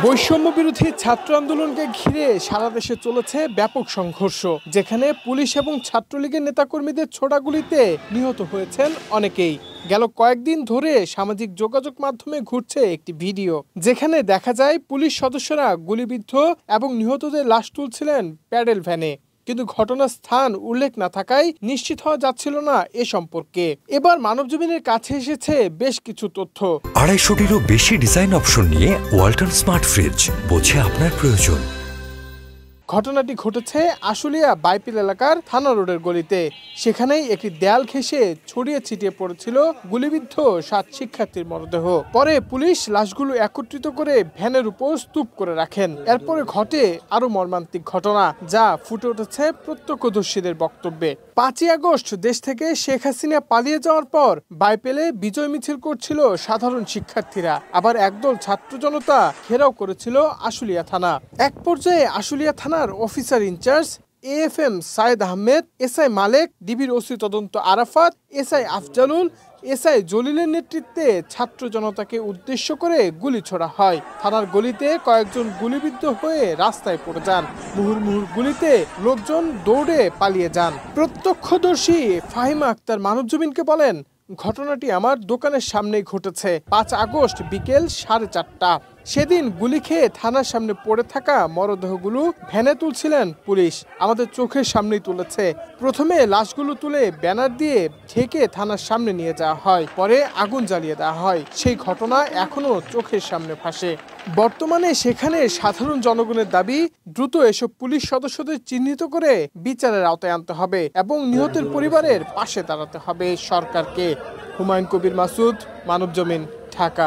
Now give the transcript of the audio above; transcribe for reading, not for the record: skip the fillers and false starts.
বৈষম্য বিরোধী ছাত্র আন্দোলনকে ঘিরে সারা দেশে চলেছে ব্যাপক সংঘর্ষ, যেখানে পুলিশ এবং ছাত্রলীগের নেতাকর্মীদের ছোড়া গুলিতে নিহত হয়েছেন অনেকেই। গেল কয়েকদিন ধরে সামাজিক যোগাযোগ মাধ্যমে ঘুরছে একটি ভিডিও, যেখানে দেখা যায় পুলিশ সদস্যরা গুলিবিদ্ধ এবং নিহতদের লাশ তুলছিলেন প্যাডেল ভ্যানে। কিন্তু ঘটনার স্থান উল্লেখ না থাকায় নিশ্চিত হওয়া যাচ্ছিল না এ সম্পর্কে। এবার মানবজমিনের কাছে এসেছে বেশ কিছু তথ্য। 250-টিরও বেশি ডিজাইন অপশন নিয়ে ওয়ালটন স্মার্ট ফ্রিজ, বোঝে আপনার প্রয়োজন। ঘটনাটি ঘটেছে আশুলিয়া বাইপিল এলাকার থানা রোডের গলিতে। সেখানেই একটি দেয়াল ঘেঁষে ছড়িয়ে ছিটিয়ে পড়েছিল গুলিবিদ্ধ 7 শিক্ষার্থীর মরদেহ। পরে পুলিশ লাশগুলো একত্রিত করে ভ্যানের উপর স্তূপ করে রাখেন। এরপরে ঘটে আরো মর্মান্তিক ঘটনা, যা ফুটে উঠেছে প্রত্যক্ষদর্শীদের বক্তব্যে। 5ই আগস্ট দেশ থেকে শেখ হাসিনা পালিয়ে যাওয়ার পর বাইপেলে বিজয় মিছিল করছিল সাধারণ শিক্ষার্থীরা। আবার একদল ছাত্র জনতা ঘেরাও করেছিল আশুলিয়া থানা। এক পর্যায়ে আশুলিয়া থানার officer incharge AFM Sayeed Ahmed, SI Malek, ডিবির ওসি তদন্ত আরাফাত, SI আফজালুল, SI জলিলের নেতৃত্বে ছাত্র জনতাকে উদ্দেশ্য করে গুলি ছোড়া হয়। থানার গলিতে কয়েকজন গুলিবিদ্ধ হয়ে রাস্তায় পড়ে যান। মুহুর্মুহুর গুলিতে লোকজন দৌড়ে পালিয়ে যান। প্রত্যক্ষদর্শী ফাহিমা আক্তার মানবজমিনকে বলেন, ঘটনাটি আমার দোকানের সামনেই ঘটেছে। 5 আগস্ট বিকেল 4:30। সেদিন গুলি খেয়ে থানার সামনে পড়ে থাকা মরদেহগুলো ভ্যানে তুলছিলেন পুলিশ। আমাদের চোখের সামনেই তুলেছে। প্রথমে লাশগুলো তুলে ব্যানার দিয়ে ঢেকে থানার সামনে নিয়ে যাওয়া হয়, পরে আগুন জ্বালিয়ে দেওয়া হয়। সেই ঘটনা এখনো চোখের সামনে ভাসে। বর্তমানে সেখানে সাধারণ জনগণের দাবি, দ্রুত এসব পুলিশ সদস্যদের চিহ্নিত করে বিচারের আওতায় আনতে হবে এবং নিহতের পরিবারের পাশে দাঁড়াতে হবে সরকারকে। হুমায়ুন কবির মাসুদ, মানবজমিন, ঢাকা।